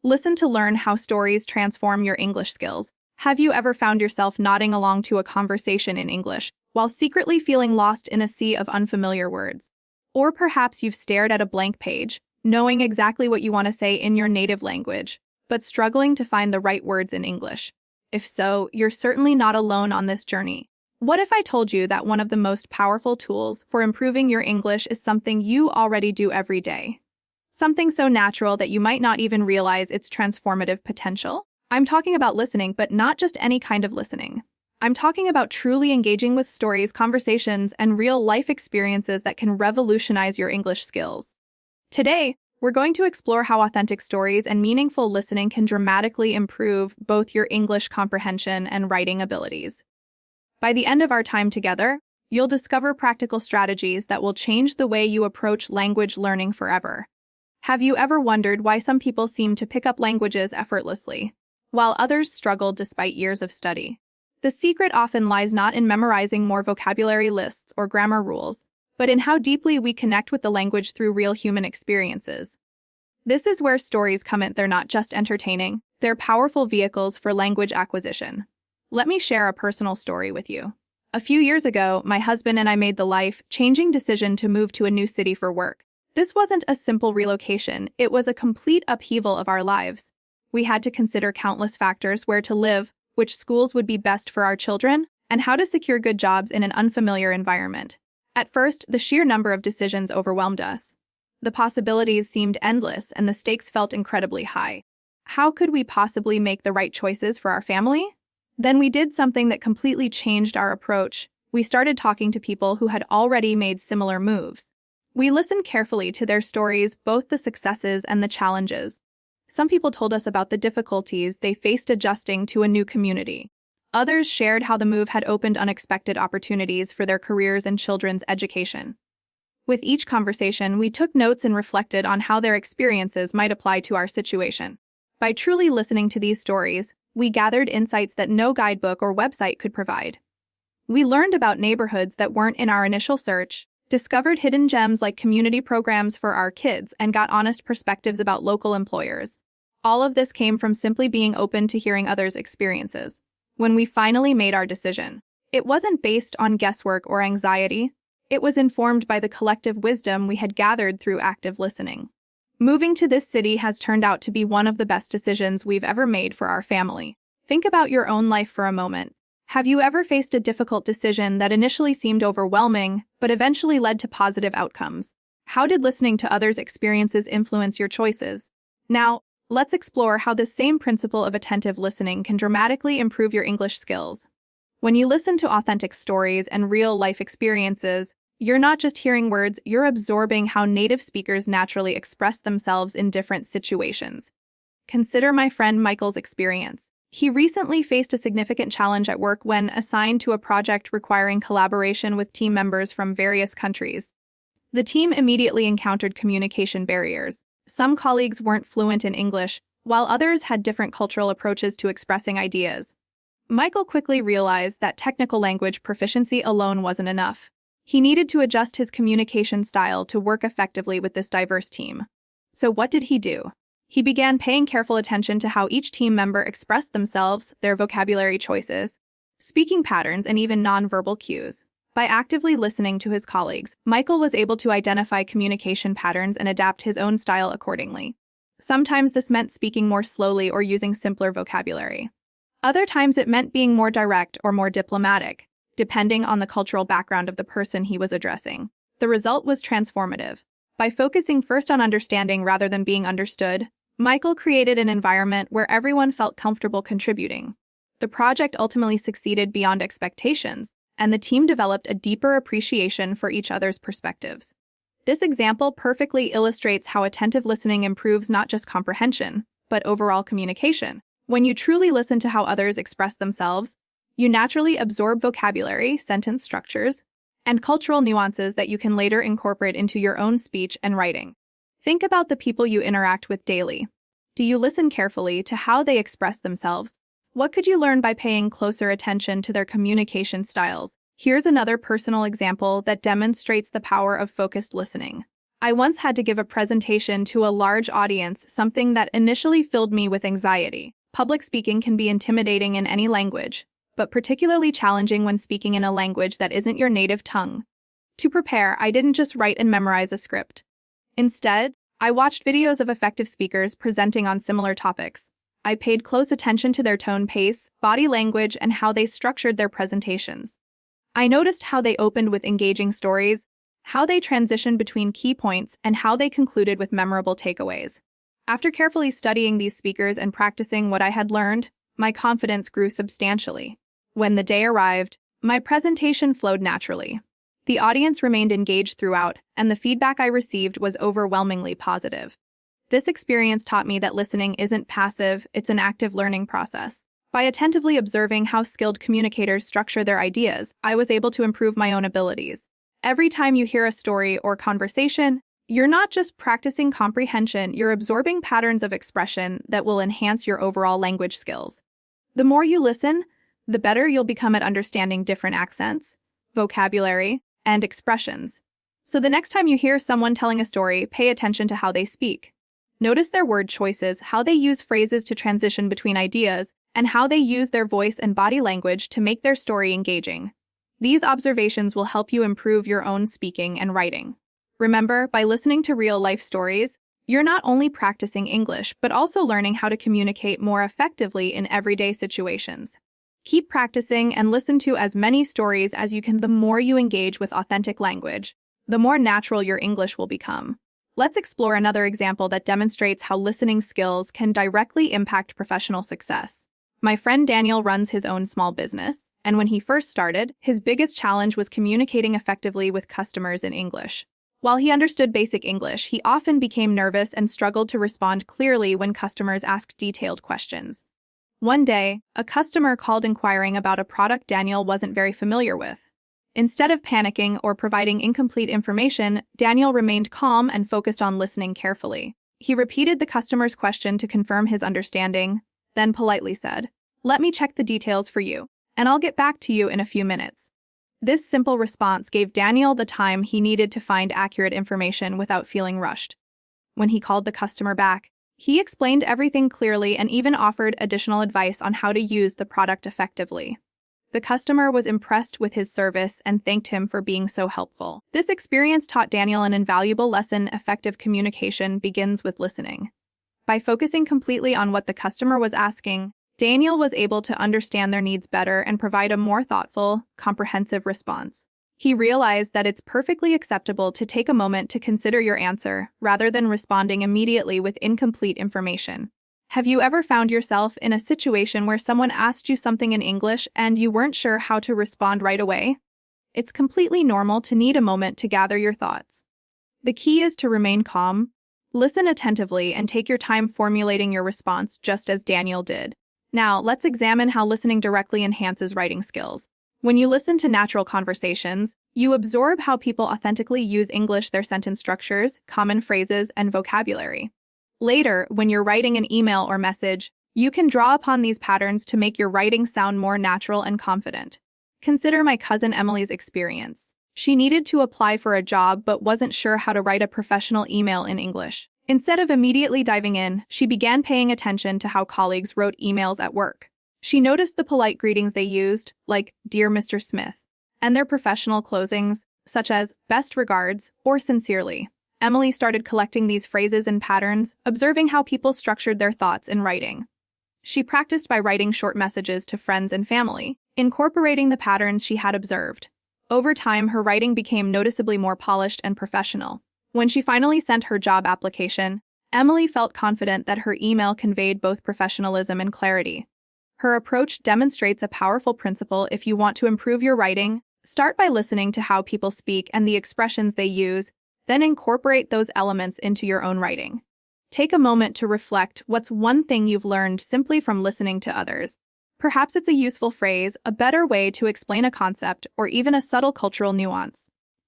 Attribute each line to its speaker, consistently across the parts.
Speaker 1: Listen to learn how stories transform your English skills. Have you ever found yourself nodding along to a conversation in English while secretly feeling lost in a sea of unfamiliar words? Or perhaps you've stared at a blank page, knowing exactly what you want to say in your native language, but struggling to find the right words in English. If so, you're certainly not alone on this journey. What if I told you that one of the most powerful tools for improving your English is something you already do every day? Something so natural that you might not even realize its transformative potential? I'm talking about listening, but not just any kind of listening. I'm talking about truly engaging with stories, conversations, and real-life experiences that can revolutionize your English skills. Today, we're going to explore how authentic stories and meaningful listening can dramatically improve both your English comprehension and writing abilities. By the end of our time together, you'll discover practical strategies that will change the way you approach language learning forever. Have you ever wondered why some people seem to pick up languages effortlessly, while others struggle despite years of study? The secret often lies not in memorizing more vocabulary lists or grammar rules, but in how deeply we connect with the language through real human experiences. This is where stories come in. They're not just entertaining, they're powerful vehicles for language acquisition. Let me share a personal story with you. A few years ago, my husband and I made the life-changing decision to move to a new city for work. This wasn't a simple relocation, it was a complete upheaval of our lives. We had to consider countless factors: where to live, which schools would be best for our children, and how to secure good jobs in an unfamiliar environment. At first, the sheer number of decisions overwhelmed us. The possibilities seemed endless, and the stakes felt incredibly high. How could we possibly make the right choices for our family? Then we did something that completely changed our approach. We started talking to people who had already made similar moves. We listened carefully to their stories, both the successes and the challenges. Some people told us about the difficulties they faced adjusting to a new community. Others shared how the move had opened unexpected opportunities for their careers and children's education. With each conversation, we took notes and reflected on how their experiences might apply to our situation. By truly listening to these stories, we gathered insights that no guidebook or website could provide. We learned about neighborhoods that weren't in our initial search, discovered hidden gems like community programs for our kids, and got honest perspectives about local employers. All of this came from simply being open to hearing others' experiences. When we finally made our decision, it wasn't based on guesswork or anxiety. It was informed by the collective wisdom we had gathered through active listening. Moving to this city has turned out to be one of the best decisions we've ever made for our family. Think about your own life for a moment. Have you ever faced a difficult decision that initially seemed overwhelming, but eventually led to positive outcomes? How did listening to others' experiences influence your choices? Now, let's explore how this same principle of attentive listening can dramatically improve your English skills. When you listen to authentic stories and real-life experiences, you're not just hearing words, you're absorbing how native speakers naturally express themselves in different situations. Consider my friend Michael's experience. He recently faced a significant challenge at work when assigned to a project requiring collaboration with team members from various countries. The team immediately encountered communication barriers. Some colleagues weren't fluent in English, while others had different cultural approaches to expressing ideas. Michael quickly realized that technical language proficiency alone wasn't enough. He needed to adjust his communication style to work effectively with this diverse team. So what did he do? He began paying careful attention to how each team member expressed themselves, their vocabulary choices, speaking patterns, and even nonverbal cues. By actively listening to his colleagues, Michael was able to identify communication patterns and adapt his own style accordingly. Sometimes this meant speaking more slowly or using simpler vocabulary. Other times it meant being more direct or more diplomatic, depending on the cultural background of the person he was addressing. The result was transformative. By focusing first on understanding rather than being understood, Michael created an environment where everyone felt comfortable contributing. The project ultimately succeeded beyond expectations, and the team developed a deeper appreciation for each other's perspectives. This example perfectly illustrates how attentive listening improves not just comprehension, but overall communication. When you truly listen to how others express themselves, you naturally absorb vocabulary, sentence structures, and cultural nuances that you can later incorporate into your own speech and writing. Think about the people you interact with daily. Do you listen carefully to how they express themselves? What could you learn by paying closer attention to their communication styles? Here's another personal example that demonstrates the power of focused listening. I once had to give a presentation to a large audience, something that initially filled me with anxiety. Public speaking can be intimidating in any language, but particularly challenging when speaking in a language that isn't your native tongue. To prepare, I didn't just write and memorize a script. Instead, I watched videos of effective speakers presenting on similar topics. I paid close attention to their tone, pace, body language, and how they structured their presentations. I noticed how they opened with engaging stories, how they transitioned between key points, and how they concluded with memorable takeaways. After carefully studying these speakers and practicing what I had learned, my confidence grew substantially. When the day arrived, my presentation flowed naturally. The audience remained engaged throughout, and the feedback I received was overwhelmingly positive. This experience taught me that listening isn't passive, it's an active learning process. By attentively observing how skilled communicators structure their ideas, I was able to improve my own abilities. Every time you hear a story or conversation, you're not just practicing comprehension, you're absorbing patterns of expression that will enhance your overall language skills. The more you listen, the better you'll become at understanding different accents, vocabulary, and expressions. So the next time you hear someone telling a story, pay attention to how they speak. Notice their word choices, how they use phrases to transition between ideas, and how they use their voice and body language to make their story engaging. These observations will help you improve your own speaking and writing. Remember, by listening to real-life stories, you're not only practicing English, but also learning how to communicate more effectively in everyday situations. Keep practicing and listen to as many stories as you can. The more you engage with authentic language, the more natural your English will become. Let's explore another example that demonstrates how listening skills can directly impact professional success. My friend Daniel runs his own small business, and when he first started, his biggest challenge was communicating effectively with customers in English. While he understood basic English, he often became nervous and struggled to respond clearly when customers asked detailed questions. One day, a customer called inquiring about a product Daniel wasn't very familiar with. Instead of panicking or providing incomplete information, Daniel remained calm and focused on listening carefully. He repeated the customer's question to confirm his understanding, then politely said, "Let me check the details for you, and I'll get back to you in a few minutes." This simple response gave Daniel the time he needed to find accurate information without feeling rushed. When he called the customer back, he explained everything clearly and even offered additional advice on how to use the product effectively. The customer was impressed with his service and thanked him for being so helpful. This experience taught Daniel an invaluable lesson: effective communication begins with listening. By focusing completely on what the customer was asking, Daniel was able to understand their needs better and provide a more thoughtful, comprehensive response. He realized that it's perfectly acceptable to take a moment to consider your answer rather than responding immediately with incomplete information. Have you ever found yourself in a situation where someone asked you something in English and you weren't sure how to respond right away? It's completely normal to need a moment to gather your thoughts. The key is to remain calm, listen attentively, and take your time formulating your response just as Daniel did. Now, let's examine how listening directly enhances writing skills. When you listen to natural conversations, you absorb how people authentically use English, their sentence structures, common phrases, and vocabulary. Later, when you're writing an email or message, you can draw upon these patterns to make your writing sound more natural and confident. Consider my cousin Emily's experience. She needed to apply for a job but wasn't sure how to write a professional email in English. Instead of immediately diving in, she began paying attention to how colleagues wrote emails at work. She noticed the polite greetings they used, like "Dear Mr. Smith," and their professional closings, such as "Best regards" or "Sincerely." Emily started collecting these phrases and patterns, observing how people structured their thoughts in writing. She practiced by writing short messages to friends and family, incorporating the patterns she had observed. Over time, her writing became noticeably more polished and professional. When she finally sent her job application, Emily felt confident that her email conveyed both professionalism and clarity. Her approach demonstrates a powerful principle. If you want to improve your writing, start by listening to how people speak and the expressions they use, then incorporate those elements into your own writing. Take a moment to reflect. What's one thing you've learned simply from listening to others? Perhaps it's a useful phrase, a better way to explain a concept, or even a subtle cultural nuance.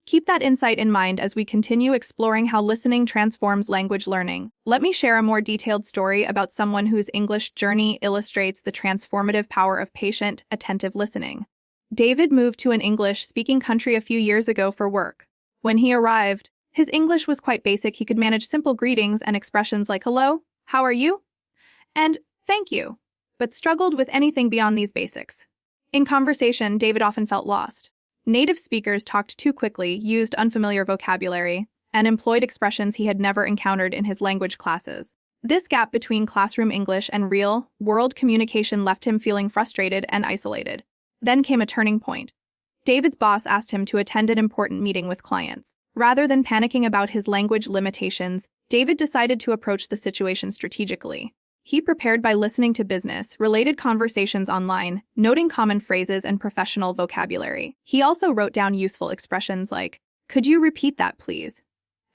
Speaker 1: Keep that insight in mind as we continue exploring how listening transforms language learning. Let me share a more detailed story about someone whose English journey illustrates the transformative power of patient, attentive listening. David moved to an English-speaking country a few years ago for work. When he arrived, His English was quite basic. He could manage simple greetings and expressions like hello, how are you, and thank you, but struggled with anything beyond these basics. In conversation, David often felt lost. Native speakers talked too quickly, used unfamiliar vocabulary, and employed expressions he had never encountered in his language classes. This gap between classroom English and real-world communication left him feeling frustrated and isolated. Then came a turning point. David's boss asked him to attend an important meeting with clients. Rather than panicking about his language limitations, David decided to approach the situation strategically. He prepared by listening to business-related conversations online, noting common phrases and professional vocabulary. He also wrote down useful expressions like, "Could you repeat that, please?"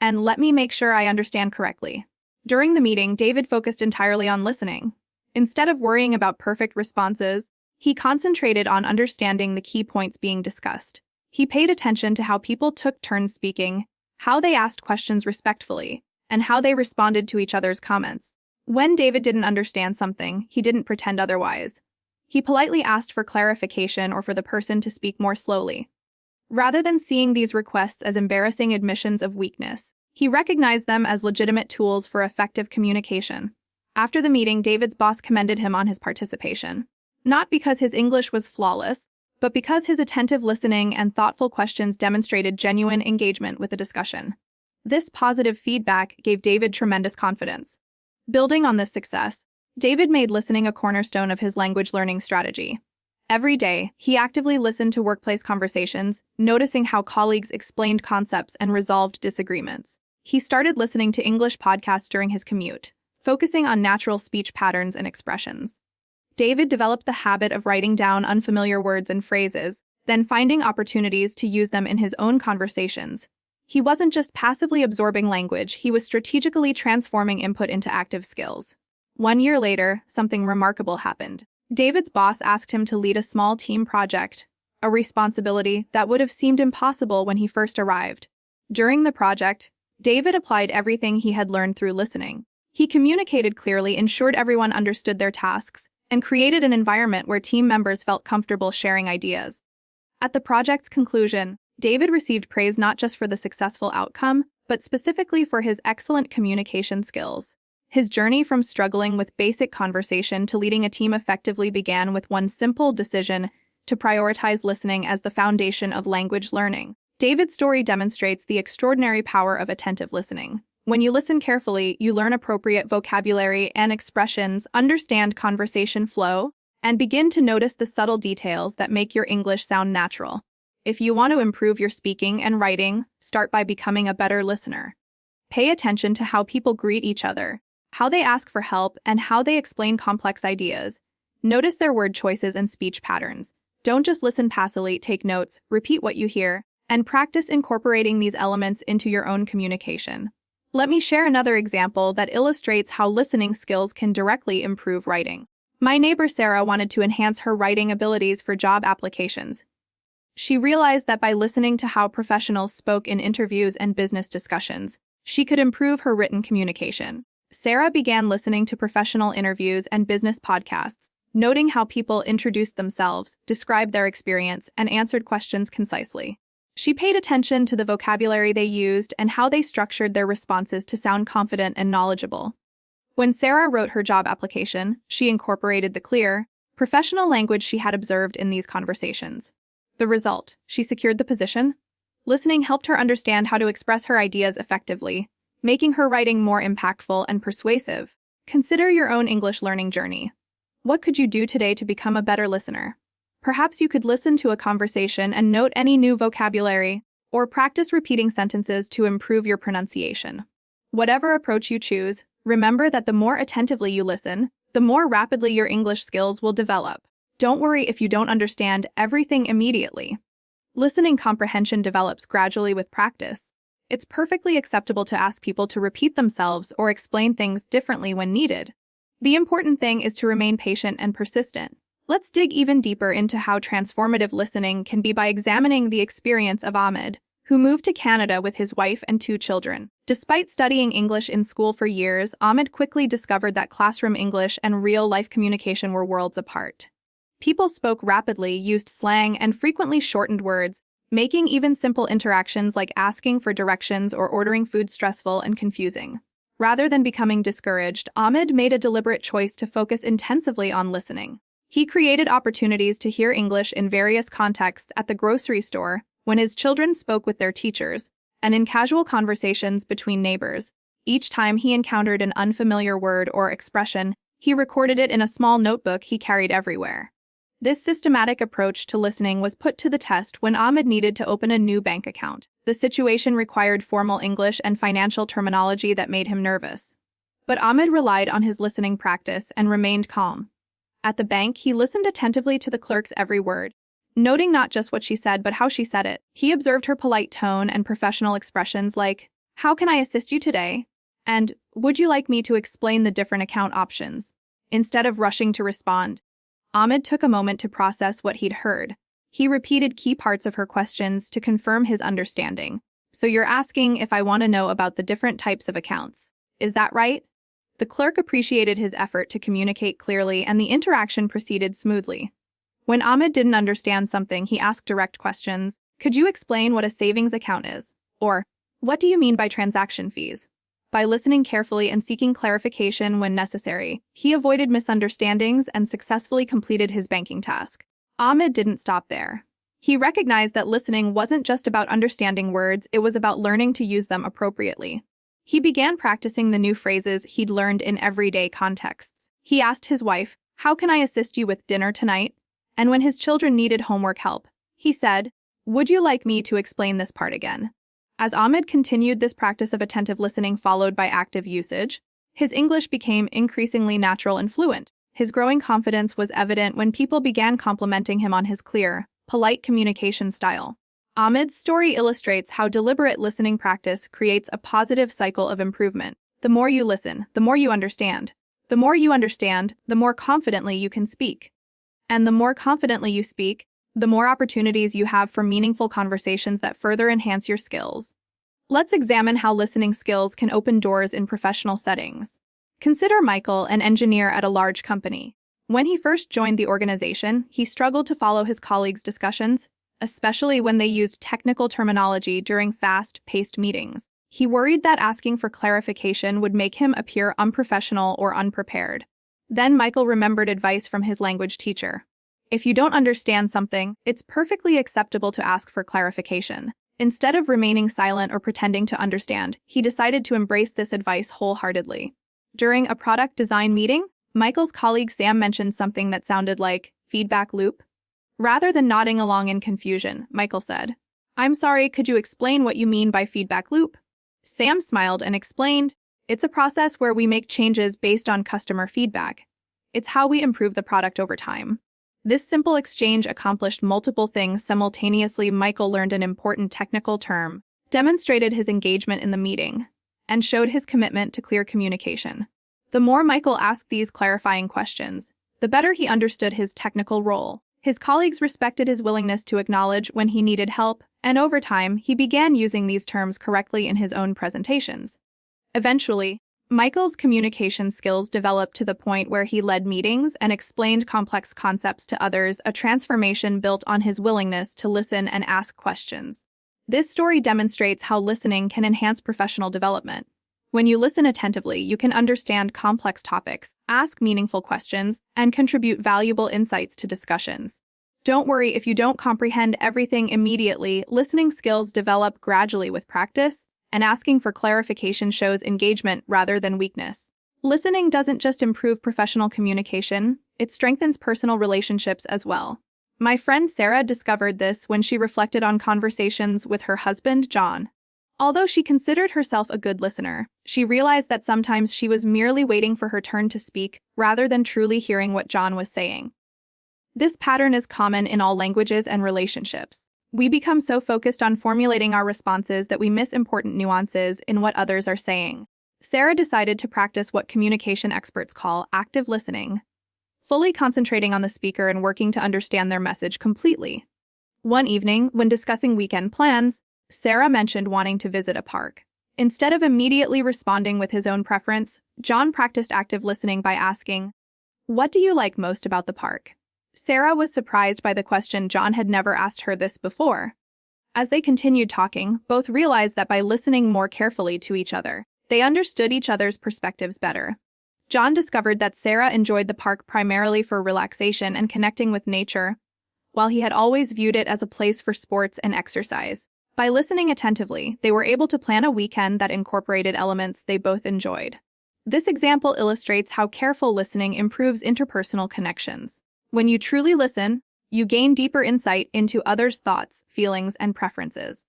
Speaker 1: and "Let me make sure I understand correctly." During the meeting, David focused entirely on listening. Instead of worrying about perfect responses, he concentrated on understanding the key points being discussed. He paid attention to how people took turns speaking, how they asked questions respectfully, and how they responded to each other's comments. When David didn't understand something, he didn't pretend otherwise. He politely asked for clarification or for the person to speak more slowly. Rather than seeing these requests as embarrassing admissions of weakness, he recognized them as legitimate tools for effective communication. After the meeting, David's boss commended him on his participation. Not because his English was flawless, but because his attentive listening and thoughtful questions demonstrated genuine engagement with the discussion. This positive feedback gave David tremendous confidence. Building on this success, David made listening a cornerstone of his language learning strategy. Every day, he actively listened to workplace conversations, noticing how colleagues explained concepts and resolved disagreements. He started listening to English podcasts during his commute, focusing on natural speech patterns and expressions. David developed the habit of writing down unfamiliar words and phrases, then finding opportunities to use them in his own conversations. He wasn't just passively absorbing language, he was strategically transforming input into active skills. 1 year later, something remarkable happened. David's boss asked him to lead a small team project, a responsibility that would have seemed impossible when he first arrived. During the project, David applied everything he had learned through listening. He communicated clearly, ensured everyone understood their tasks, and created an environment where team members felt comfortable sharing ideas. At the project's conclusion, David received praise not just for the successful outcome, but specifically for his excellent communication skills. His journey from struggling with basic conversation to leading a team effectively began with one simple decision to prioritize listening as the foundation of language learning. David's story demonstrates the extraordinary power of attentive listening. When you listen carefully, you learn appropriate vocabulary and expressions, understand conversation flow, and begin to notice the subtle details that make your English sound natural. If you want to improve your speaking and writing, start by becoming a better listener. Pay attention to how people greet each other, how they ask for help, and how they explain complex ideas. Notice their word choices and speech patterns. Don't just listen passively, take notes, repeat what you hear, and practice incorporating these elements into your own communication. Let me share another example that illustrates how listening skills can directly improve writing. My neighbor Sarah wanted to enhance her writing abilities for job applications. She realized that by listening to how professionals spoke in interviews and business discussions, she could improve her written communication. Sarah began listening to professional interviews and business podcasts, noting how people introduced themselves, described their experience, and answered questions concisely. She paid attention to the vocabulary they used and how they structured their responses to sound confident and knowledgeable. When Sarah wrote her job application, she incorporated the clear, professional language she had observed in these conversations. The result, she secured the position. Listening helped her understand how to express her ideas effectively, making her writing more impactful and persuasive. Consider your own English learning journey. What could you do today to become a better listener? Perhaps you could listen to a conversation and note any new vocabulary, or practice repeating sentences to improve your pronunciation. Whatever approach you choose, remember that the more attentively you listen, the more rapidly your English skills will develop. Don't worry if you don't understand everything immediately. Listening comprehension develops gradually with practice. It's perfectly acceptable to ask people to repeat themselves or explain things differently when needed. The important thing is to remain patient and persistent. Let's dig even deeper into how transformative listening can be by examining the experience of Ahmed, who moved to Canada with his wife and 2 children. Despite studying English in school for years, Ahmed quickly discovered that classroom English and real-life communication were worlds apart. People spoke rapidly, used slang, and frequently shortened words, making even simple interactions like asking for directions or ordering food stressful and confusing. Rather than becoming discouraged, Ahmed made a deliberate choice to focus intensively on listening. He created opportunities to hear English in various contexts at the grocery store, when his children spoke with their teachers, and in casual conversations between neighbors. Each time he encountered an unfamiliar word or expression, he recorded it in a small notebook he carried everywhere. This systematic approach to listening was put to the test when Ahmed needed to open a new bank account. The situation required formal English and financial terminology that made him nervous. But Ahmed relied on his listening practice and remained calm. At the bank, he listened attentively to the clerk's every word, noting not just what she said but how she said it. He observed her polite tone and professional expressions like, "How can I assist you today?" and "Would you like me to explain the different account options?" Instead of rushing to respond, Ahmed took a moment to process what he'd heard. He repeated key parts of her questions to confirm his understanding. "So you're asking if I want to know about the different types of accounts. Is that right?" The clerk appreciated his effort to communicate clearly, and the interaction proceeded smoothly. When Ahmed didn't understand something, he asked direct questions. "Could you explain what a savings account is?" Or, "What do you mean by transaction fees?" By listening carefully and seeking clarification when necessary, he avoided misunderstandings and successfully completed his banking task. Ahmed didn't stop there. He recognized that listening wasn't just about understanding words, it was about learning to use them appropriately. He began practicing the new phrases he'd learned in everyday contexts. He asked his wife, "How can I assist you with dinner tonight?" And when his children needed homework help, he said, "Would you like me to explain this part again?" As Ahmed continued this practice of attentive listening followed by active usage, his English became increasingly natural and fluent. His growing confidence was evident when people began complimenting him on his clear, polite communication style. Ahmed's story illustrates how deliberate listening practice creates a positive cycle of improvement. The more you listen, the more you understand. The more you understand, the more confidently you can speak. And the more confidently you speak, the more opportunities you have for meaningful conversations that further enhance your skills. Let's examine how listening skills can open doors in professional settings. Consider Michael, an engineer at a large company. When he first joined the organization, he struggled to follow his colleagues' discussions, especially when they used technical terminology during fast-paced meetings. He worried that asking for clarification would make him appear unprofessional or unprepared. Then Michael remembered advice from his language teacher. If you don't understand something, it's perfectly acceptable to ask for clarification. Instead of remaining silent or pretending to understand, he decided to embrace this advice wholeheartedly. During a product design meeting, Michael's colleague Sam mentioned something that sounded like feedback loop. Rather than nodding along in confusion, Michael said, "I'm sorry, could you explain what you mean by feedback loop?" Sam smiled and explained, "It's a process where we make changes based on customer feedback. It's how we improve the product over time." This simple exchange accomplished multiple things simultaneously. Michael learned an important technical term, demonstrated his engagement in the meeting, and showed his commitment to clear communication. The more Michael asked these clarifying questions, the better he understood his technical role. His colleagues respected his willingness to acknowledge when he needed help, and over time, he began using these terms correctly in his own presentations. Eventually, Michael's communication skills developed to the point where he led meetings and explained complex concepts to others, a transformation built on his willingness to listen and ask questions. This story demonstrates how listening can enhance professional development. When you listen attentively, you can understand complex topics, ask meaningful questions, and contribute valuable insights to discussions. Don't worry if you don't comprehend everything immediately. Listening skills develop gradually with practice, and asking for clarification shows engagement rather than weakness. Listening doesn't just improve professional communication, it strengthens personal relationships as well. My friend Sarah discovered this when she reflected on conversations with her husband, John. Although she considered herself a good listener, she realized that sometimes she was merely waiting for her turn to speak rather than truly hearing what John was saying. This pattern is common in all languages and relationships. We become so focused on formulating our responses that we miss important nuances in what others are saying. Sarah decided to practice what communication experts call active listening, fully concentrating on the speaker and working to understand their message completely. One evening, when discussing weekend plans, Sarah mentioned wanting to visit a park. Instead of immediately responding with his own preference, John practiced active listening by asking, "What do you like most about the park?" Sarah was surprised by the question. John had never asked her this before. As they continued talking, both realized that by listening more carefully to each other, they understood each other's perspectives better. John discovered that Sarah enjoyed the park primarily for relaxation and connecting with nature, while he had always viewed it as a place for sports and exercise. By listening attentively, they were able to plan a weekend that incorporated elements they both enjoyed. This example illustrates how careful listening improves interpersonal connections. When you truly listen, you gain deeper insight into others' thoughts, feelings, and preferences.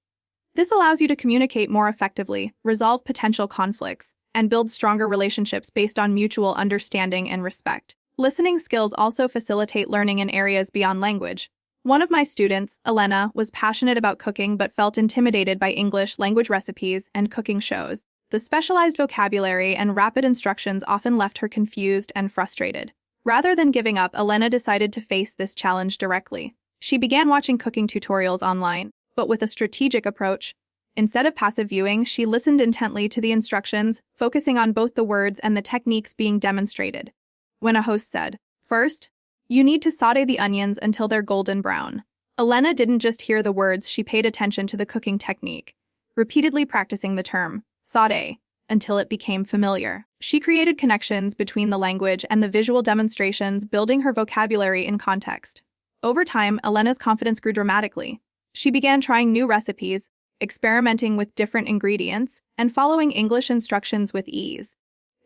Speaker 1: This allows you to communicate more effectively, resolve potential conflicts, and build stronger relationships based on mutual understanding and respect. Listening skills also facilitate learning in areas beyond language. One of my students, Elena, was passionate about cooking but felt intimidated by English language recipes and cooking shows. The specialized vocabulary and rapid instructions often left her confused and frustrated. Rather than giving up, Elena decided to face this challenge directly. She began watching cooking tutorials online, but with a strategic approach. Instead of passive viewing, she listened intently to the instructions, focusing on both the words and the techniques being demonstrated. When a host said, "First, you need to saute the onions until they're golden brown," Elena didn't just hear the words, she paid attention to the cooking technique, repeatedly practicing the term saute until it became familiar. She created connections between the language and the visual demonstrations, building her vocabulary in context. Over time, Elena's confidence grew dramatically. She began trying new recipes, experimenting with different ingredients, and following English instructions with ease.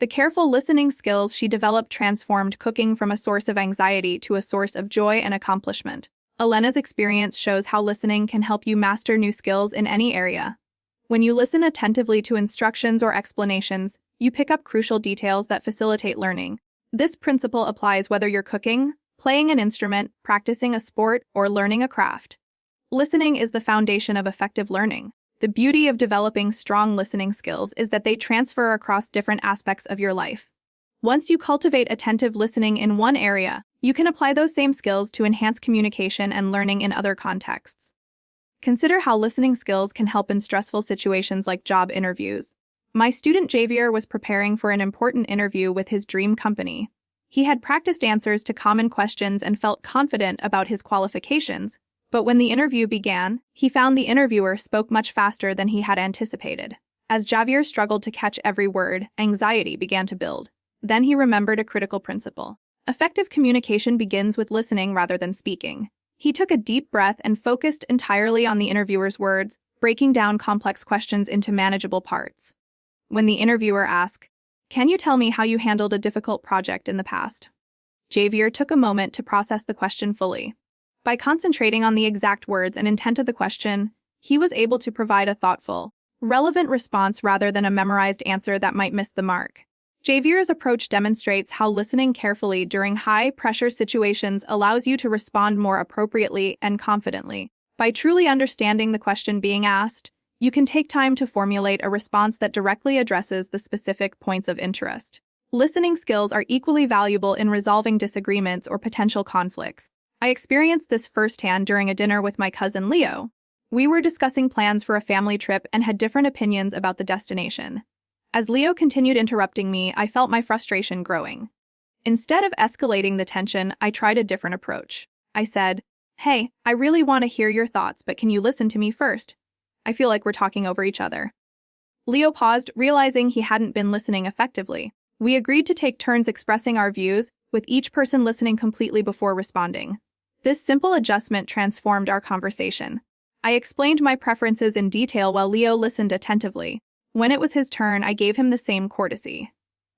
Speaker 1: The careful listening skills she developed transformed cooking from a source of anxiety to a source of joy and accomplishment. Elena's experience shows how listening can help you master new skills in any area. When you listen attentively to instructions or explanations, you pick up crucial details that facilitate learning. This principle applies whether you're cooking, playing an instrument, practicing a sport, or learning a craft. Listening is the foundation of effective learning. The beauty of developing strong listening skills is that they transfer across different aspects of your life. Once you cultivate attentive listening in one area, you can apply those same skills to enhance communication and learning in other contexts. Consider how listening skills can help in stressful situations like job interviews. My student Javier was preparing for an important interview with his dream company. He had practiced answers to common questions and felt confident about his qualifications, but when the interview began, he found the interviewer spoke much faster than he had anticipated. As Javier struggled to catch every word, anxiety began to build. Then he remembered a critical principle. Effective communication begins with listening rather than speaking. He took a deep breath and focused entirely on the interviewer's words, breaking down complex questions into manageable parts. When the interviewer asked, "Can you tell me how you handled a difficult project in the past?" Javier took a moment to process the question fully. By concentrating on the exact words and intent of the question, he was able to provide a thoughtful, relevant response rather than a memorized answer that might miss the mark. Javier's approach demonstrates how listening carefully during high-pressure situations allows you to respond more appropriately and confidently. By truly understanding the question being asked, you can take time to formulate a response that directly addresses the specific points of interest. Listening skills are equally valuable in resolving disagreements or potential conflicts. I experienced this firsthand during a dinner with my cousin Leo. We were discussing plans for a family trip and had different opinions about the destination. As Leo continued interrupting me, I felt my frustration growing. Instead of escalating the tension, I tried a different approach. I said, "Hey, I really want to hear your thoughts, but can you listen to me first? I feel like we're talking over each other." Leo paused, realizing he hadn't been listening effectively. We agreed to take turns expressing our views, with each person listening completely before responding. This simple adjustment transformed our conversation. I explained my preferences in detail while Leo listened attentively. When it was his turn, I gave him the same courtesy.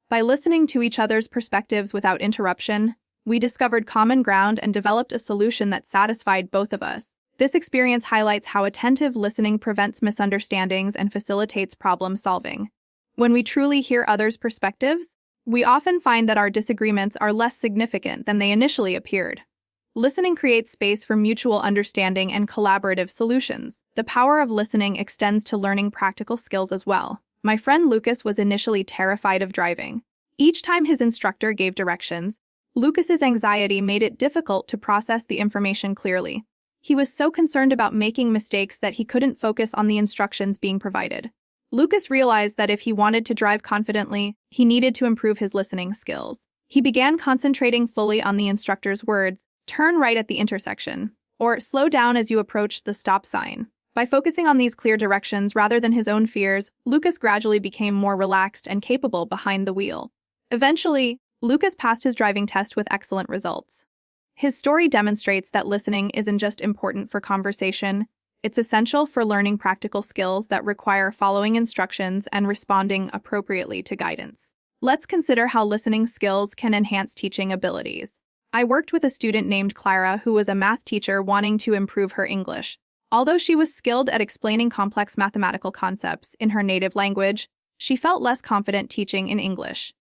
Speaker 1: By listening to each other's perspectives without interruption, we discovered common ground and developed a solution that satisfied both of us. This experience highlights how attentive listening prevents misunderstandings and facilitates problem solving. When we truly hear others' perspectives, we often find that our disagreements are less significant than they initially appeared. Listening creates space for mutual understanding and collaborative solutions. The power of listening extends to learning practical skills as well. My friend Lucas was initially terrified of driving. Each time his instructor gave directions, Lucas's anxiety made it difficult to process the information clearly. He was so concerned about making mistakes that he couldn't focus on the instructions being provided. Lucas realized that if he wanted to drive confidently, he needed to improve his listening skills. He began concentrating fully on the instructor's words, "Turn right at the intersection," or "Slow down as you approach the stop sign." By focusing on these clear directions rather than his own fears, Lucas gradually became more relaxed and capable behind the wheel. Eventually, Lucas passed his driving test with excellent results. His story demonstrates that listening isn't just important for conversation, it's essential for learning practical skills that require following instructions and responding appropriately to guidance. Let's consider how listening skills can enhance teaching abilities. I worked with a student named Clara who was a math teacher wanting to improve her English. Although she was skilled at explaining complex mathematical concepts in her native language, she felt less confident teaching in English.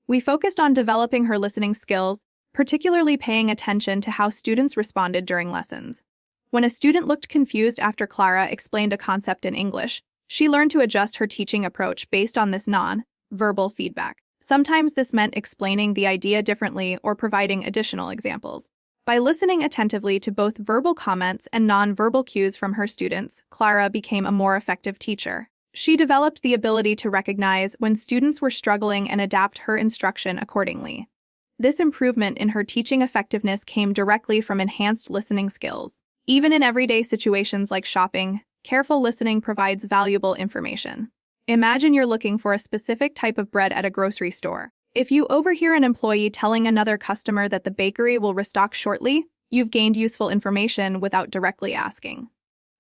Speaker 1: We focused on developing her listening skills, particularly paying attention to how students responded during lessons. When a student looked confused after Clara explained a concept in English, she learned to adjust her teaching approach based on this non-verbal feedback. Sometimes this meant explaining the idea differently or providing additional examples. By listening attentively to both verbal comments and non-verbal cues from her students, Clara became a more effective teacher. She developed the ability to recognize when students were struggling and adapt her instruction accordingly. This improvement in her teaching effectiveness came directly from enhanced listening skills. Even in everyday situations like shopping, careful listening provides valuable information. Imagine you're looking for a specific type of bread at a grocery store. If you overhear an employee telling another customer that the bakery will restock shortly, you've gained useful information without directly asking.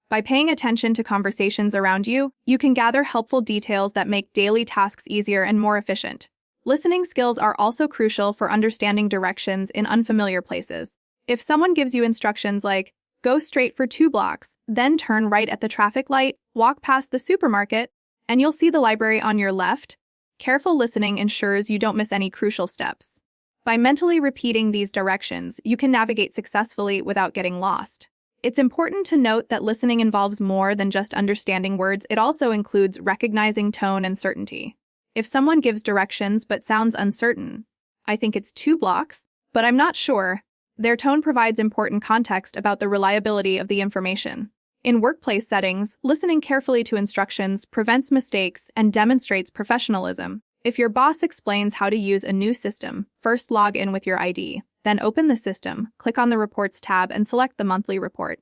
Speaker 1: By paying attention to conversations around you, you can gather helpful details that make daily tasks easier and more efficient. Listening skills are also crucial for understanding directions in unfamiliar places. If someone gives you instructions like, go straight for 2 blocks, then turn right at the traffic light, walk past the supermarket, and you'll see the library on your left, careful listening ensures you don't miss any crucial steps. By mentally repeating these directions, you can navigate successfully without getting lost. It's important to note that listening involves more than just understanding words. It also includes recognizing tone and certainty. If someone gives directions but sounds uncertain, I think it's 2 blocks, but I'm not sure, their tone provides important context about the reliability of the information. In workplace settings, listening carefully to instructions prevents mistakes and demonstrates professionalism. If your boss explains how to use a new system, first log in with your ID, then open the system, click on the Reports tab, and select the monthly report.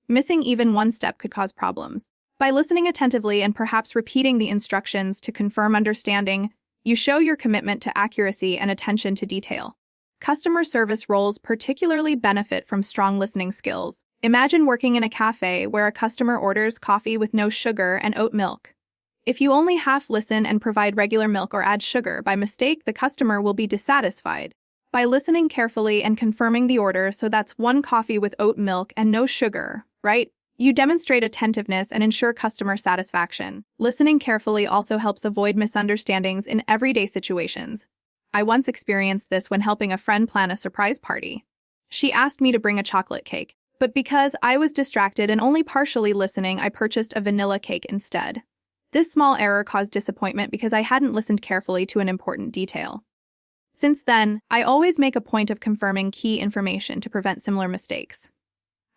Speaker 1: Missing even one step could cause problems. By listening attentively and perhaps repeating the instructions to confirm understanding, you show your commitment to accuracy and attention to detail. Customer service roles particularly benefit from strong listening skills. Imagine working in a cafe where a customer orders coffee with no sugar and oat milk. If you only half listen and provide regular milk or add sugar by mistake, the customer will be dissatisfied. By listening carefully and confirming the order, so that's 1 coffee with oat milk and no sugar, right? You demonstrate attentiveness and ensure customer satisfaction. Listening carefully also helps avoid misunderstandings in everyday situations. I once experienced this when helping a friend plan a surprise party. She asked me to bring a chocolate cake, but because I was distracted and only partially listening, I purchased a vanilla cake instead. This small error caused disappointment because I hadn't listened carefully to an important detail. Since then, I always make a point of confirming key information to prevent similar mistakes.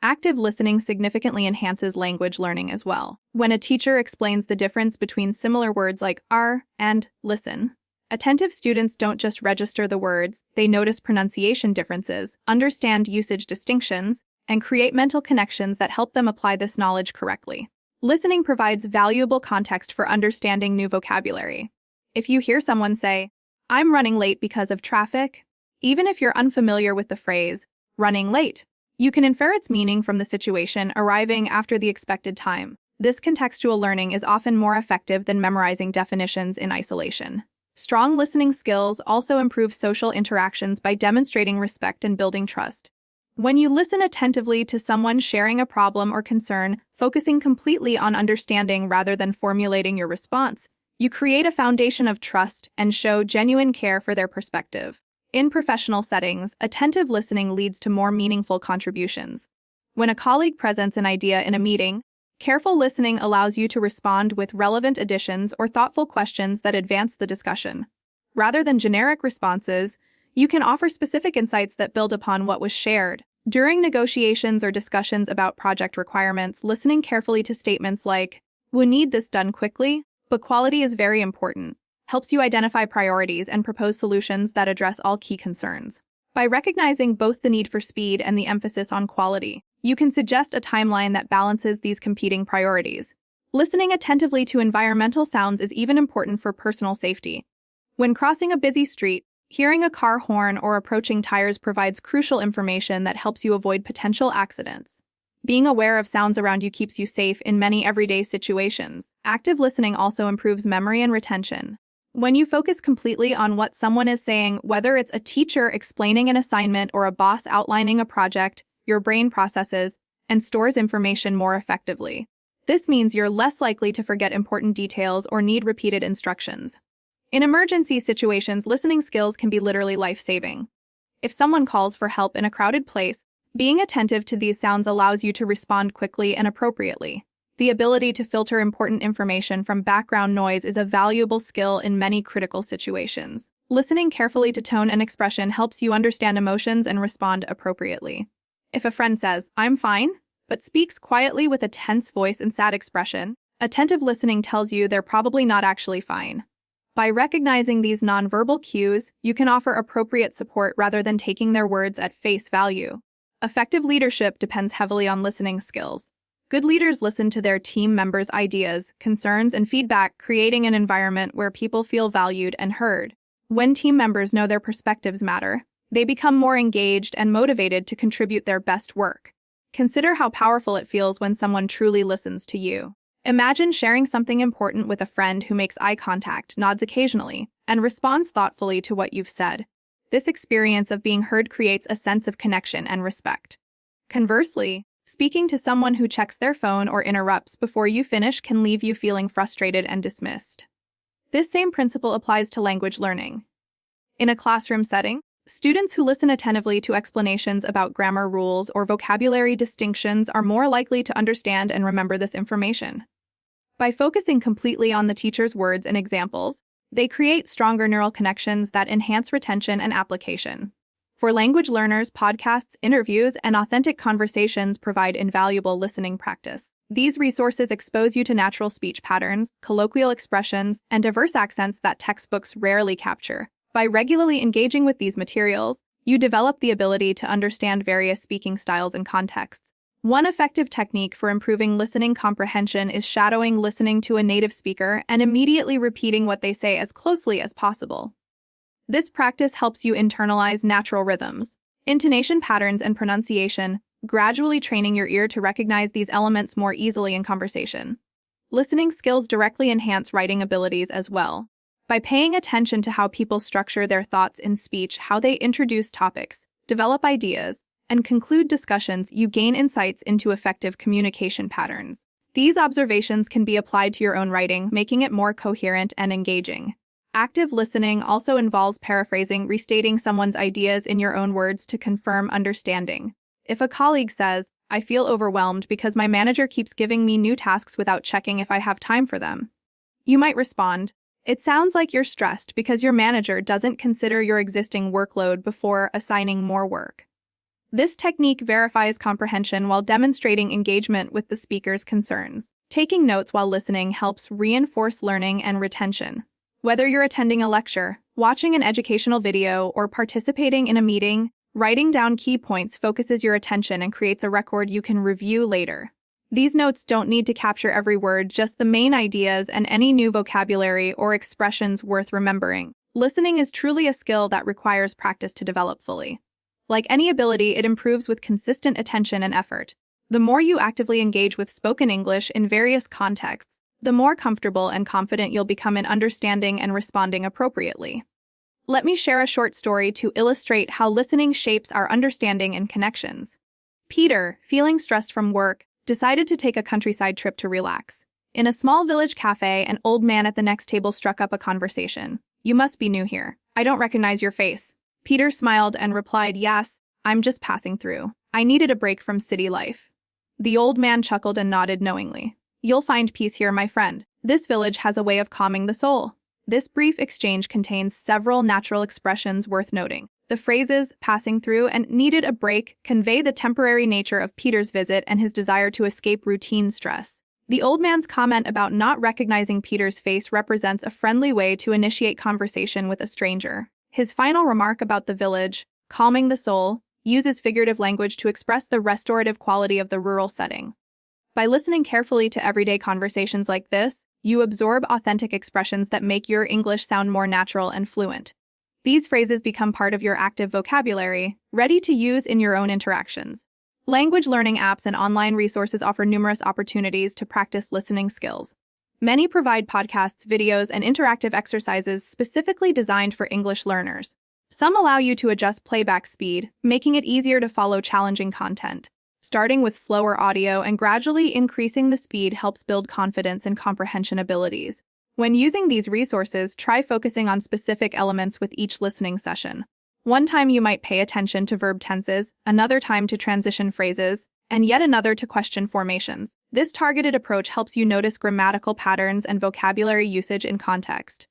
Speaker 1: Active listening significantly enhances language learning as well. When a teacher explains the difference between similar words like are and listen, attentive students don't just register the words, they notice pronunciation differences, understand usage distinctions, and create mental connections that help them apply this knowledge correctly. Listening provides valuable context for understanding new vocabulary. If you hear someone say, I'm running late because of traffic, even if you're unfamiliar with the phrase, running late, you can infer its meaning from the situation arriving after the expected time. This contextual learning is often more effective than memorizing definitions in isolation. Strong listening skills also improve social interactions by demonstrating respect and building trust. When you listen attentively to someone sharing a problem or concern, focusing completely on understanding rather than formulating your response, you create a foundation of trust and show genuine care for their perspective. In professional settings, attentive listening leads to more meaningful contributions. When a colleague presents an idea in a meeting, careful listening allows you to respond with relevant additions or thoughtful questions that advance the discussion. Rather than generic responses, you can offer specific insights that build upon what was shared. During negotiations or discussions about project requirements, listening carefully to statements like, "We need this done quickly, but quality is very important," helps you identify priorities and propose solutions that address all key concerns. By recognizing both the need for speed and the emphasis on quality, You can suggest a timeline that balances these competing priorities. Listening attentively to environmental sounds is even important for personal safety. When crossing a busy street, hearing a car horn or approaching tires provides crucial information that helps you avoid potential accidents. Being aware of sounds around you keeps you safe in many everyday situations. Active listening also improves memory and retention. When you focus completely on what someone is saying, whether it's a teacher explaining an assignment or a boss outlining a project, your brain processes and stores information more effectively. This means you're less likely to forget important details or need repeated instructions. In emergency situations, listening skills can be literally life-saving. If someone calls for help in a crowded place, being attentive to these sounds allows you to respond quickly and appropriately. The ability to filter important information from background noise is a valuable skill in many critical situations. Listening carefully to tone and expression helps you understand emotions and respond appropriately. If a friend says, "I'm fine," but speaks quietly with a tense voice and sad expression, attentive listening tells you they're probably not actually fine. By recognizing these nonverbal cues, you can offer appropriate support rather than taking their words at face value. Effective leadership depends heavily on listening skills. Good leaders listen to their team members' ideas, concerns, and feedback, creating an environment where people feel valued and heard. When team members know their perspectives matter, they become more engaged and motivated to contribute their best work. Consider how powerful it feels when someone truly listens to you. Imagine sharing something important with a friend who makes eye contact, nods occasionally, and responds thoughtfully to what you've said. This experience of being heard creates a sense of connection and respect. Conversely, speaking to someone who checks their phone or interrupts before you finish can leave you feeling frustrated and dismissed. This same principle applies to language learning. In a classroom setting, students who listen attentively to explanations about grammar rules or vocabulary distinctions are more likely to understand and remember this information. By focusing completely on the teacher's words and examples, they create stronger neural connections that enhance retention and application. For language learners, podcasts, interviews, and authentic conversations provide invaluable listening practice. These resources expose you to natural speech patterns, colloquial expressions, and diverse accents that textbooks rarely capture. By regularly engaging with these materials, you develop the ability to understand various speaking styles and contexts. One effective technique for improving listening comprehension is shadowing listening to a native speaker and immediately repeating what they say as closely as possible. This practice helps you internalize natural rhythms, intonation patterns, and pronunciation, gradually training your ear to recognize these elements more easily in conversation. Listening skills directly enhance writing abilities as well. By paying attention to how people structure their thoughts in speech, how they introduce topics, develop ideas, and conclude discussions, you gain insights into effective communication patterns. These observations can be applied to your own writing, making it more coherent and engaging. Active listening also involves paraphrasing, restating someone's ideas in your own words to confirm understanding. If a colleague says, "I feel overwhelmed because my manager keeps giving me new tasks without checking if I have time for them," you might respond, "It sounds like you're stressed because your manager doesn't consider your existing workload before assigning more work." This technique verifies comprehension while demonstrating engagement with the speaker's concerns. Taking notes while listening helps reinforce learning and retention. Whether you're attending a lecture, watching an educational video, or participating in a meeting, writing down key points focuses your attention and creates a record you can review later. These notes don't need to capture every word, just the main ideas and any new vocabulary or expressions worth remembering. Listening is truly a skill that requires practice to develop fully. Like any ability, it improves with consistent attention and effort. The more you actively engage with spoken English in various contexts, the more comfortable and confident you'll become in understanding and responding appropriately. Let me share a short story to illustrate how listening shapes our understanding and connections. Peter, feeling stressed from work, decided to take a countryside trip to relax. In a small village cafe, an old man at the next table struck up a conversation. "You must be new here. I don't recognize your face." Peter smiled and replied, "Yes, I'm just passing through. I needed a break from city life." The old man chuckled and nodded knowingly. "You'll find peace here, my friend. This village has a way of calming the soul." This brief exchange contains several natural expressions worth noting. The phrases "passing through" and "needed a break" convey the temporary nature of Peter's visit and his desire to escape routine stress. The old man's comment about not recognizing Peter's face represents a friendly way to initiate conversation with a stranger. His final remark about the village, calming the soul, uses figurative language to express the restorative quality of the rural setting. By listening carefully to everyday conversations like this, you absorb authentic expressions that make your English sound more natural and fluent. These phrases become part of your active vocabulary, ready to use in your own interactions. Language learning apps and online resources offer numerous opportunities to practice listening skills. Many provide podcasts, videos, and interactive exercises specifically designed for English learners. Some allow you to adjust playback speed, making it easier to follow challenging content. Starting with slower audio and gradually increasing the speed helps build confidence and comprehension abilities. When using these resources, try focusing on specific elements with each listening session. One time you might pay attention to verb tenses, another time to transition phrases, and yet another to question formations. This targeted approach helps you notice grammatical patterns and vocabulary usage in context.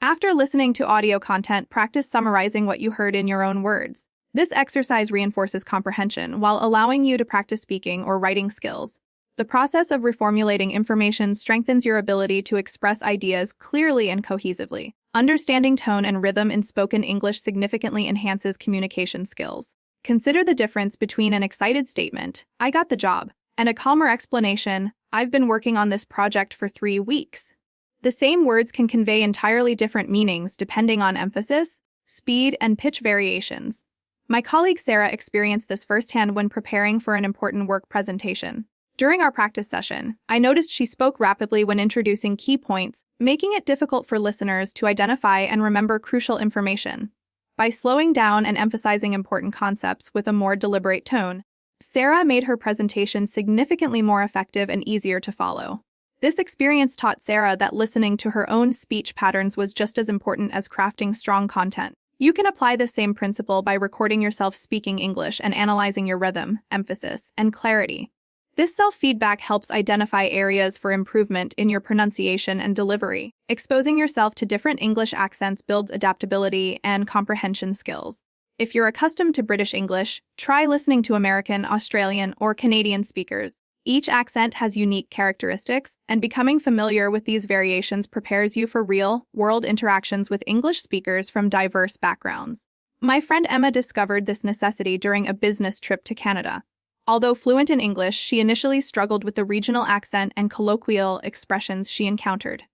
Speaker 1: After listening to audio content, practice summarizing what you heard in your own words. This exercise reinforces comprehension while allowing you to practice speaking or writing skills. The process of reformulating information strengthens your ability to express ideas clearly and cohesively. Understanding tone and rhythm in spoken English significantly enhances communication skills. Consider the difference between an excited statement, "I got the job," and a calmer explanation, "I've been working on this project for 3 weeks." The same words can convey entirely different meanings depending on emphasis, speed, and pitch variations. My colleague Sarah experienced this firsthand when preparing for an important work presentation. During our practice session, I noticed she spoke rapidly when introducing key points, making it difficult for listeners to identify and remember crucial information. By slowing down and emphasizing important concepts with a more deliberate tone, Sarah made her presentation significantly more effective and easier to follow. This experience taught Sarah that listening to her own speech patterns was just as important as crafting strong content. You can apply the same principle by recording yourself speaking English and analyzing your rhythm, emphasis, and clarity. This self-feedback helps identify areas for improvement in your pronunciation and delivery. Exposing yourself to different English accents builds adaptability and comprehension skills. If you're accustomed to British English, try listening to American, Australian, or Canadian speakers. Each accent has unique characteristics, and becoming familiar with these variations prepares you for real-world interactions with English speakers from diverse backgrounds. My friend Emma discovered this necessity during a business trip to Canada. Although fluent in English, she initially struggled with the regional accent and colloquial expressions she encountered.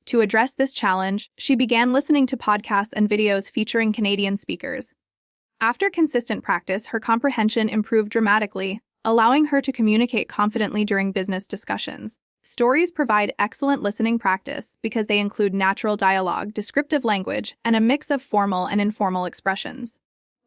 Speaker 1: To address this challenge, she began listening to podcasts and videos featuring Canadian speakers. After consistent practice, her comprehension improved dramatically, allowing her to communicate confidently during business discussions. Stories provide excellent listening practice because they include natural dialogue, descriptive language, and a mix of formal and informal expressions.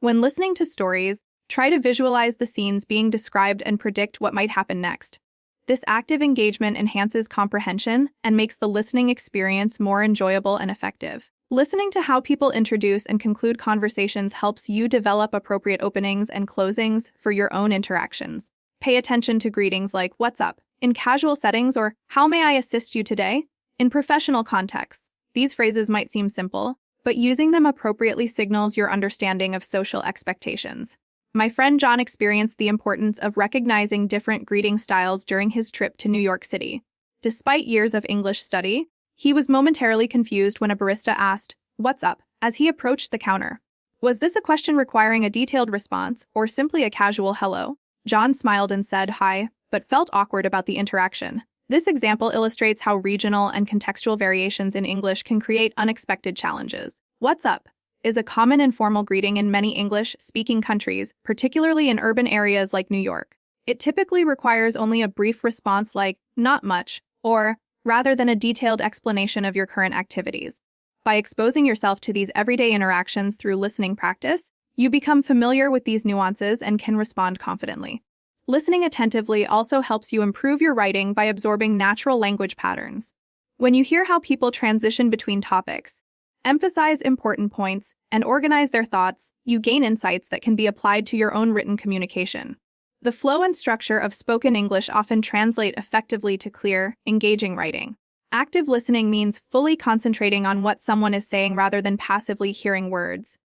Speaker 1: When listening to stories, try to visualize the scenes being described and predict what might happen next. This active engagement enhances comprehension and makes the listening experience more enjoyable and effective. Listening to how people introduce and conclude conversations helps you develop appropriate openings and closings for your own interactions. Pay attention to greetings like "What's up?" in casual settings or "How may I assist you today?" in professional contexts. These phrases might seem simple, but using them appropriately signals your understanding of social expectations. My friend John experienced the importance of recognizing different greeting styles during his trip to New York City. Despite years of English study, he was momentarily confused when a barista asked, "What's up?" as he approached the counter. Was this a question requiring a detailed response, or simply a casual hello? John smiled and said hi, but felt awkward about the interaction. This example illustrates how regional and contextual variations in English can create unexpected challenges. "What's up?" is a common informal greeting in many English-speaking countries, particularly in urban areas like New York. It typically requires only a brief response like, "Not much," or rather than a detailed explanation of your current activities. By exposing yourself to these everyday interactions through listening practice, you become familiar with these nuances and can respond confidently. Listening attentively also helps you improve your writing by absorbing natural language patterns. When you hear how people transition between topics, emphasize important points, and organize their thoughts, you gain insights that can be applied to your own written communication. The flow and structure of spoken English often translate effectively to clear, engaging writing. Active listening means fully concentrating on what someone is saying rather than passively hearing words.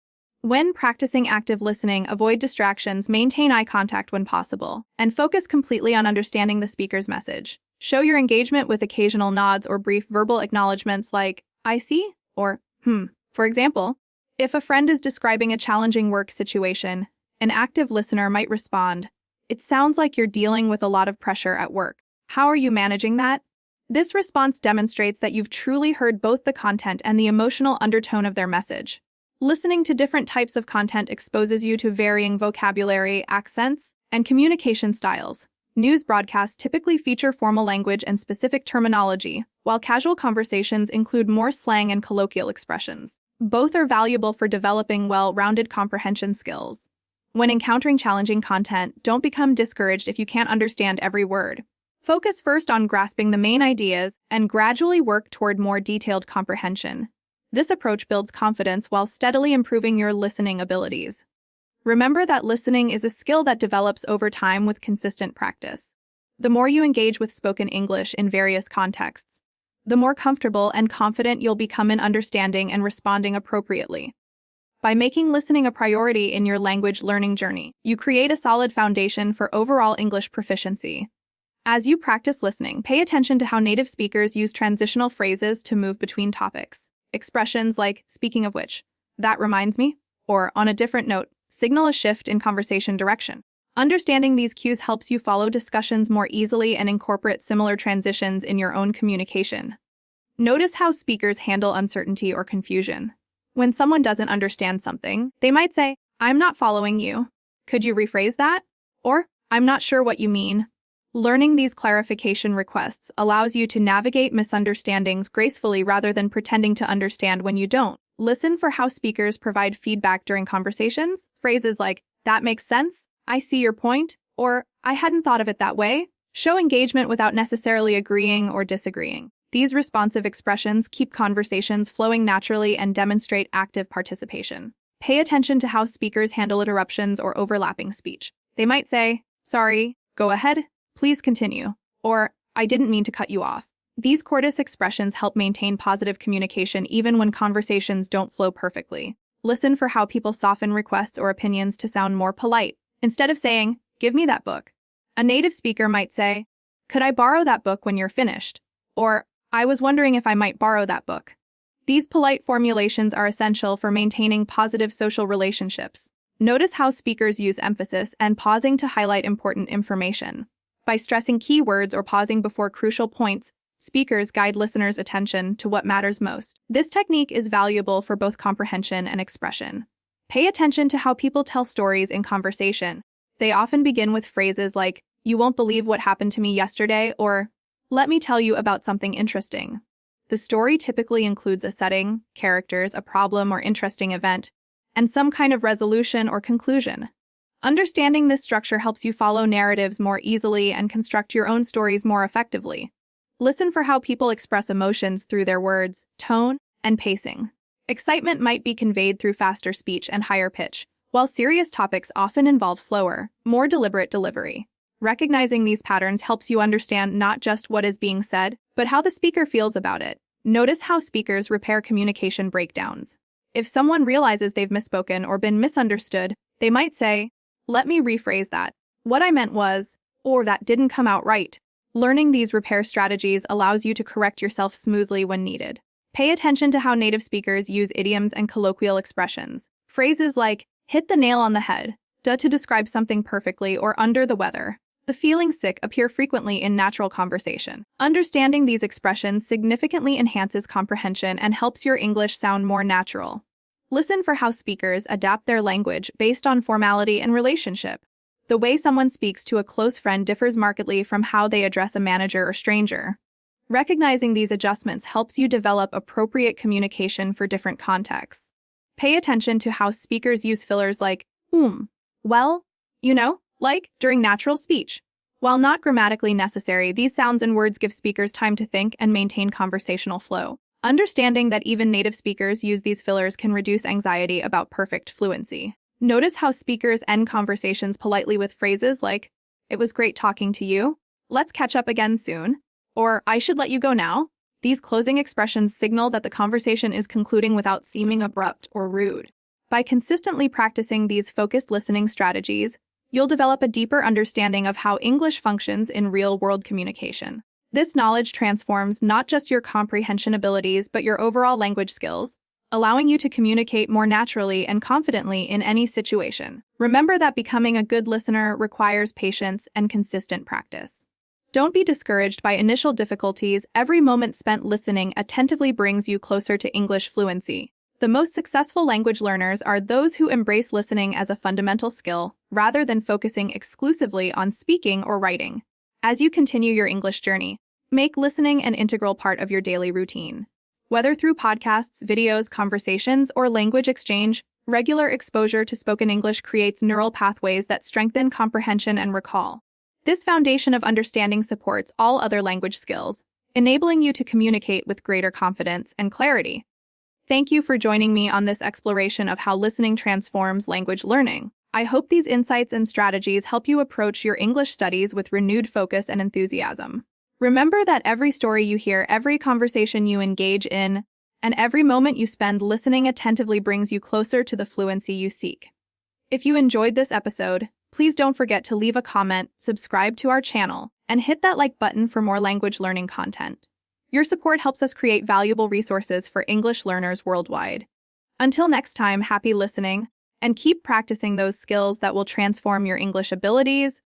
Speaker 1: When practicing active listening, avoid distractions, maintain eye contact when possible, and focus completely on understanding the speaker's message. Show your engagement with occasional nods or brief verbal acknowledgments like, "I see," or "Hmm." For example, if a friend is describing a challenging work situation, An active listener might respond, "It sounds like you're dealing with a lot of pressure at work. How are you managing that?" This response demonstrates that you've truly heard both the content and the emotional undertone of their message. Listening to different types of content exposes you to varying vocabulary, accents, and communication styles. News broadcasts typically feature formal language and specific terminology, while casual conversations include more slang and colloquial expressions. Both are valuable for developing well-rounded comprehension skills. When encountering challenging content, don't become discouraged if you can't understand every word. Focus first on grasping the main ideas and gradually work toward more detailed comprehension. This approach builds confidence while steadily improving your listening abilities. Remember that listening is a skill that develops over time with consistent practice. The more you engage with spoken English in various contexts, the more comfortable and confident you'll become in understanding and responding appropriately. By making listening a priority in your language learning journey, you create a solid foundation for overall English proficiency. As you practice listening, pay attention to how native speakers use transitional phrases to move between topics. Expressions like, "speaking of which," "that reminds me," or "on a different note," signal a shift in conversation direction. Understanding these cues helps you follow discussions more easily and incorporate similar transitions in your own communication. Notice how speakers handle uncertainty or confusion. When someone doesn't understand something, they might say, "I'm not following you. Could you rephrase that?" Or, "I'm not sure what you mean." Learning these clarification requests allows you to navigate misunderstandings gracefully rather than pretending to understand when you don't. Listen for how speakers provide feedback during conversations. Phrases like, "that makes sense," "I see your point," or "I hadn't thought of it that way," show engagement without necessarily agreeing or disagreeing. These responsive expressions keep conversations flowing naturally and demonstrate active participation. Pay attention to how speakers handle interruptions or overlapping speech. They might say, "Sorry, go ahead, please continue," or "I didn't mean to cut you off." These courteous expressions help maintain positive communication even when conversations don't flow perfectly. Listen for how people soften requests or opinions to sound more polite. Instead of saying, "Give me that book," a native speaker might say, "Could I borrow that book when you're finished?" Or, "I was wondering if I might borrow that book." These polite formulations are essential for maintaining positive social relationships. Notice how speakers use emphasis and pausing to highlight important information. By stressing key words or pausing before crucial points, speakers guide listeners' attention to what matters most. This technique is valuable for both comprehension and expression. Pay attention to how people tell stories in conversation. They often begin with phrases like, "You won't believe what happened to me yesterday," or "Let me tell you about something interesting." The story typically includes a setting, characters, a problem or interesting event, and some kind of resolution or conclusion. Understanding this structure helps you follow narratives more easily and construct your own stories more effectively. Listen for how people express emotions through their words, tone, and pacing. Excitement might be conveyed through faster speech and higher pitch, while serious topics often involve slower, more deliberate delivery. Recognizing these patterns helps you understand not just what is being said, but how the speaker feels about it. Notice how speakers repair communication breakdowns. If someone realizes they've misspoken or been misunderstood, they might say, "Let me rephrase that. What I meant was," or "that didn't come out right." Learning these repair strategies allows you to correct yourself smoothly when needed. Pay attention to how native speakers use idioms and colloquial expressions. Phrases like, "hit the nail on the head," to describe something perfectly, or "under the weather," "the feeling sick" appear frequently in natural conversation. Understanding these expressions significantly enhances comprehension and helps your English sound more natural. Listen for how speakers adapt their language based on formality and relationship. The way someone speaks to a close friend differs markedly from how they address a manager or stranger. Recognizing these adjustments helps you develop appropriate communication for different contexts. Pay attention to how speakers use fillers like, "well," like, during natural speech. While not grammatically necessary, these sounds and words give speakers time to think and maintain conversational flow. Understanding that even native speakers use these fillers can reduce anxiety about perfect fluency. Notice how speakers end conversations politely with phrases like, "It was great talking to you," "Let's catch up again soon," or "I should let you go now." These closing expressions signal that the conversation is concluding without seeming abrupt or rude. By consistently practicing these focused listening strategies, you'll develop a deeper understanding of how English functions in real-world communication. This knowledge transforms not just your comprehension abilities but your overall language skills, allowing you to communicate more naturally and confidently in any situation. Remember that becoming a good listener requires patience and consistent practice. Don't be discouraged by initial difficulties. Every moment spent listening attentively brings you closer to English fluency. The most successful language learners are those who embrace listening as a fundamental skill, rather than focusing exclusively on speaking or writing. As you continue your English journey, make listening an integral part of your daily routine. Whether through podcasts, videos, conversations, or language exchange, regular exposure to spoken English creates neural pathways that strengthen comprehension and recall. This foundation of understanding supports all other language skills, enabling you to communicate with greater confidence and clarity. Thank you for joining me on this exploration of how listening transforms language learning. I hope these insights and strategies help you approach your English studies with renewed focus and enthusiasm. Remember that every story you hear, every conversation you engage in, and every moment you spend listening attentively brings you closer to the fluency you seek. If you enjoyed this episode, please don't forget to leave a comment, subscribe to our channel, and hit that like button for more language learning content. Your support helps us create valuable resources for English learners worldwide. Until next time, happy listening, and keep practicing those skills that will transform your English abilities,